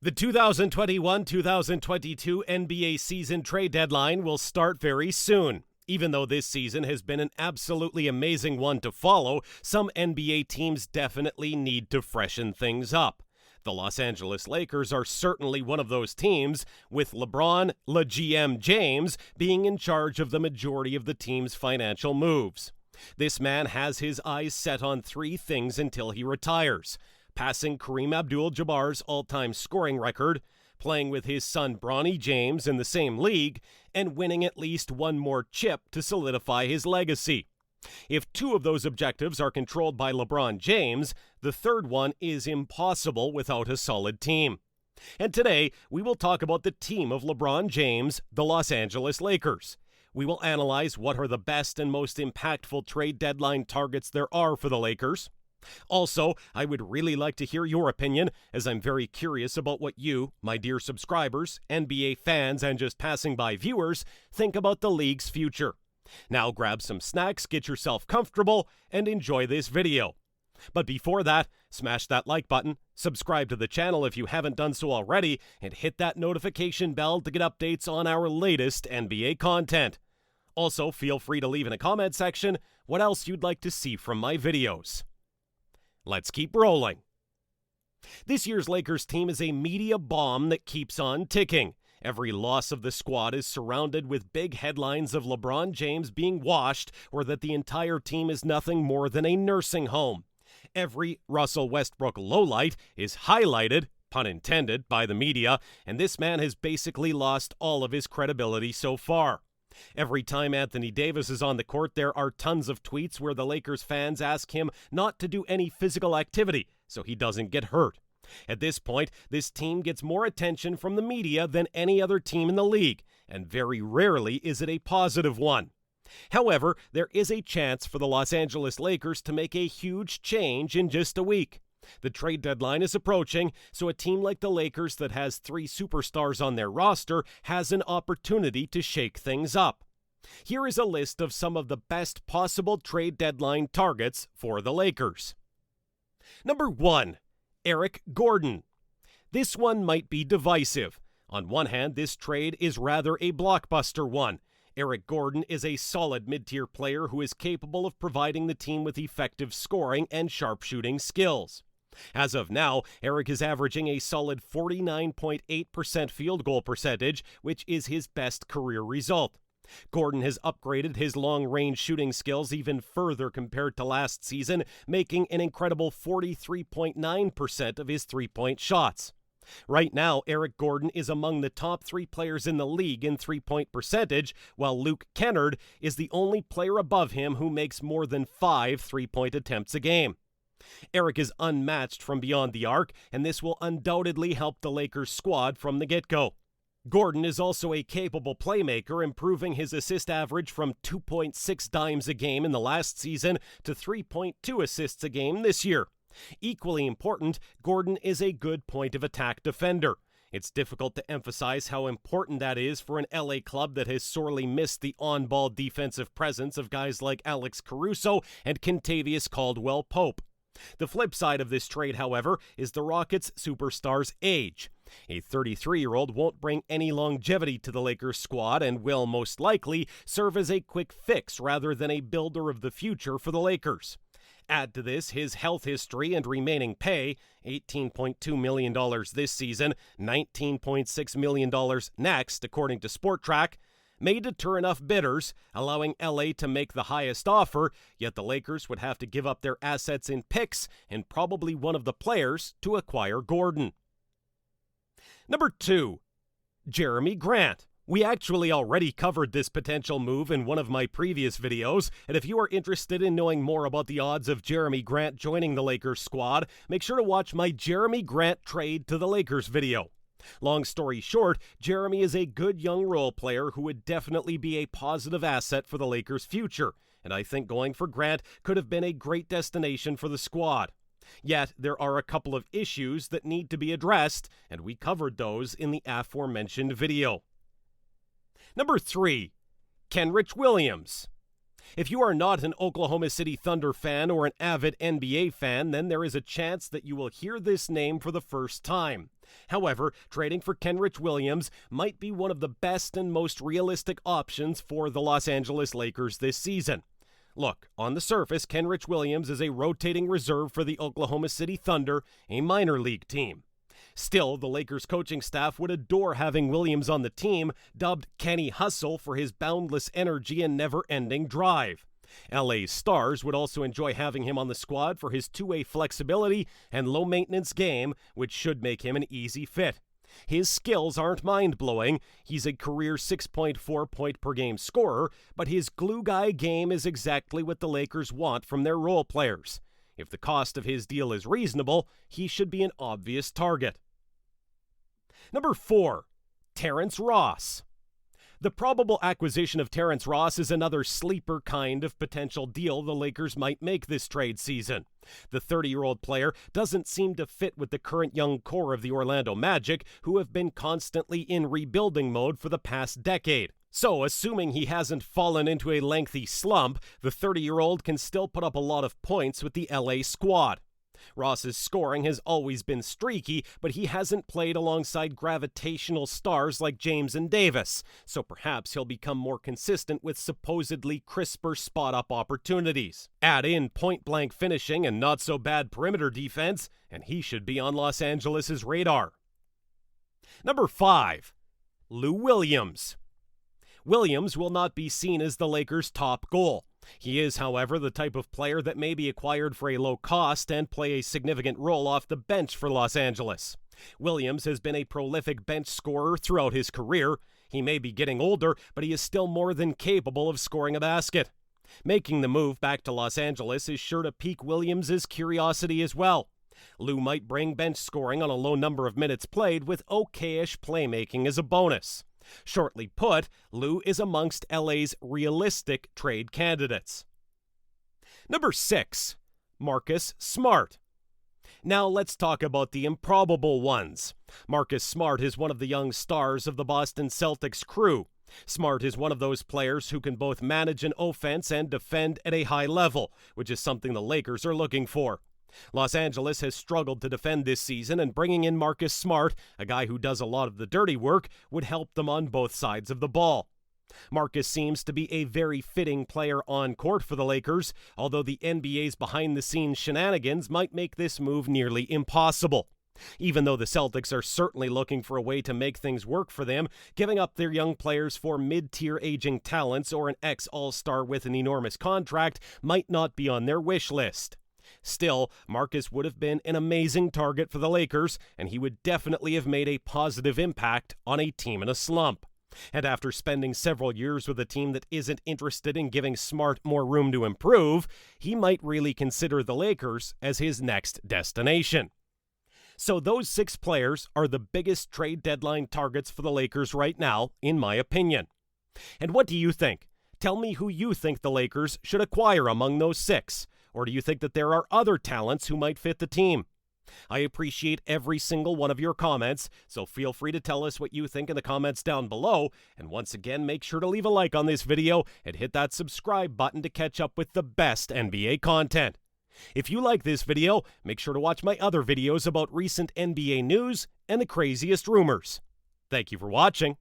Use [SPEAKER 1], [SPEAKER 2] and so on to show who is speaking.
[SPEAKER 1] The 2021-2022 NBA season trade deadline will start very soon. Even though this season has been an absolutely amazing one to follow, some NBA teams definitely need to freshen things up. The Los Angeles Lakers are certainly one of those teams, with LeBron LeGM James being in charge of the majority of the team's financial moves. This man has his eyes set on three things until he retires: passing Kareem Abdul Jabbar's all-time scoring record, playing with his son Bronny James in the same league, and winning at least one more chip to solidify his legacy. If two of those objectives are controlled by LeBron James, the third one is impossible without a solid team. And today, we will talk about the team of LeBron James, the Los Angeles Lakers. We will analyze what are the best and most impactful trade deadline targets there are for the Lakers. Also, I would really like to hear your opinion, as I'm very curious about what you, my dear subscribers, NBA fans, and just passing by viewers, think about the league's future. Now grab some snacks, get yourself comfortable, and enjoy this video. But before that, smash that like button, subscribe to the channel if you haven't done so already, and hit that notification bell to get updates on our latest NBA content. Also, feel free to leave in a comment section what else you'd like to see from my videos. Let's keep rolling. This year's Lakers team is a media bomb that keeps on ticking. Every loss of the squad is surrounded with big headlines of LeBron James being washed, or that the entire team is nothing more than a nursing home. Every Russell Westbrook lowlight is highlighted, pun intended, by the media, and this man has basically lost all of his credibility so far. Every time Anthony Davis is on the court, there are tons of tweets where the Lakers fans ask him not to do any physical activity so he doesn't get hurt. At this point, this team gets more attention from the media than any other team in the league, and very rarely is it a positive one. However, there is a chance for the Los Angeles Lakers to make a huge change in just a week. The trade deadline is approaching, so a team like the Lakers that has three superstars on their roster has an opportunity to shake things up. Here is a list of some of the best possible trade deadline targets for the Lakers. Number 1. Eric Gordon. This one might be divisive. On one hand, this trade is rather a blockbuster one. Eric Gordon is a solid mid-tier player who is capable of providing the team with effective scoring and sharpshooting skills. As of now, Eric is averaging a solid 49.8% field goal percentage, which is his best career result. Gordon has upgraded his long-range shooting skills even further compared to last season, making an incredible 43.9% of his three-point shots. Right now, Eric Gordon is among the top three players in the league in three-point percentage, while Luke Kennard is the only player above him who makes more than 5 three-point attempts a game. Eric is unmatched from beyond the arc, and this will undoubtedly help the Lakers squad from the get-go. Gordon is also a capable playmaker, improving his assist average from 2.6 dimes a game in the last season to 3.2 assists a game this year. Equally important, Gordon is a good point-of-attack defender. It's difficult to emphasize how important that is for an LA club that has sorely missed the on-ball defensive presence of guys like Alex Caruso and Kentavious Caldwell-Pope. The flip side of this trade, however, is the Rockets' superstar's age. A 33-year-old won't bring any longevity to the Lakers squad and will most likely serve as a quick fix rather than a builder of the future for the Lakers. Add to this his health history and remaining pay, $18.2 million this season, $19.6 million next, according to SportTrack, may deter enough bidders, allowing LA to make the highest offer, yet the Lakers would have to give up their assets in picks and probably one of the players to acquire Gordon. Number 2. Jeremy Grant. We actually already covered this potential move in one of my previous videos, and if you are interested in knowing more about the odds of Jeremy Grant joining the Lakers squad, make sure to watch my Jeremy Grant trade to the Lakers video. Long story short, Jeremy is a good young role player who would definitely be a positive asset for the Lakers' future, and I think going for Grant could have been a great destination for the squad. Yet, there are a couple of issues that need to be addressed, and we covered those in the aforementioned video. Number 3. Kenrich Williams. If you are not an Oklahoma City Thunder fan or an avid NBA fan, then there is a chance that you will hear this name for the first time. However, trading for Kenrich Williams might be one of the best and most realistic options for the Los Angeles Lakers this season. Look, on the surface, Kenrich Williams is a rotating reserve for the Oklahoma City Thunder, a minor league team. Still, the Lakers coaching staff would adore having Williams on the team, dubbed Kenny Hustle for his boundless energy and never-ending drive. LA's stars would also enjoy having him on the squad for his two-way flexibility and low-maintenance game, which should make him an easy fit. His skills aren't mind-blowing. He's a career 6.4 point per game scorer, but his glue guy game is exactly what the Lakers want from their role players. If the cost of his deal is reasonable, he should be an obvious target. Number 4, Terrence Ross. The probable acquisition of Terrence Ross is another sleeper kind of potential deal the Lakers might make this trade season. The 30-year-old player doesn't seem to fit with the current young core of the Orlando Magic, who have been constantly in rebuilding mode for the past decade. So, assuming he hasn't fallen into a lengthy slump, the 30-year-old can still put up a lot of points with the LA squad. Ross's scoring has always been streaky, but he hasn't played alongside gravitational stars like James and Davis, so perhaps he'll become more consistent with supposedly crisper spot-up opportunities. Add in point-blank finishing and not-so-bad perimeter defense, and he should be on Los Angeles' radar. Number 5, Lou Williams. Williams will not be seen as the Lakers' top goal. He is, however, the type of player that may be acquired for a low cost and play a significant role off the bench for Los Angeles. Williams has been a prolific bench scorer throughout his career. He may be getting older, but he is still more than capable of scoring a basket. Making the move back to Los Angeles is sure to pique Williams' curiosity as well. Lou might bring bench scoring on a low number of minutes played with okayish playmaking as a bonus. Shortly put, Lou is amongst LA's realistic trade candidates. Number 6, Marcus Smart. Now let's talk about the improbable ones. Marcus Smart is one of the young stars of the Boston Celtics crew. Smart is one of those players who can both manage an offense and defend at a high level, which is something the Lakers are looking for. Los Angeles has struggled to defend this season, and bringing in Marcus Smart, a guy who does a lot of the dirty work, would help them on both sides of the ball. Marcus seems to be a very fitting player on court for the Lakers, although the NBA's behind-the-scenes shenanigans might make this move nearly impossible. Even though the Celtics are certainly looking for a way to make things work for them, giving up their young players for mid-tier aging talents or an ex-all-star with an enormous contract might not be on their wish list. Still, Marcus would have been an amazing target for the Lakers, and he would definitely have made a positive impact on a team in a slump. And after spending several years with a team that isn't interested in giving Smart more room to improve, he might really consider the Lakers as his next destination. So those 6 players are the biggest trade deadline targets for the Lakers right now, in my opinion. And what do you think? Tell me who you think the Lakers should acquire among those 6. Or do you think that there are other talents who might fit the team? I appreciate every single one of your comments, so feel free to tell us what you think in the comments down below. And once again, make sure to leave a like on this video and hit that subscribe button to catch up with the best NBA content. If you like this video, make sure to watch my other videos about recent NBA news and the craziest rumors. Thank you for watching.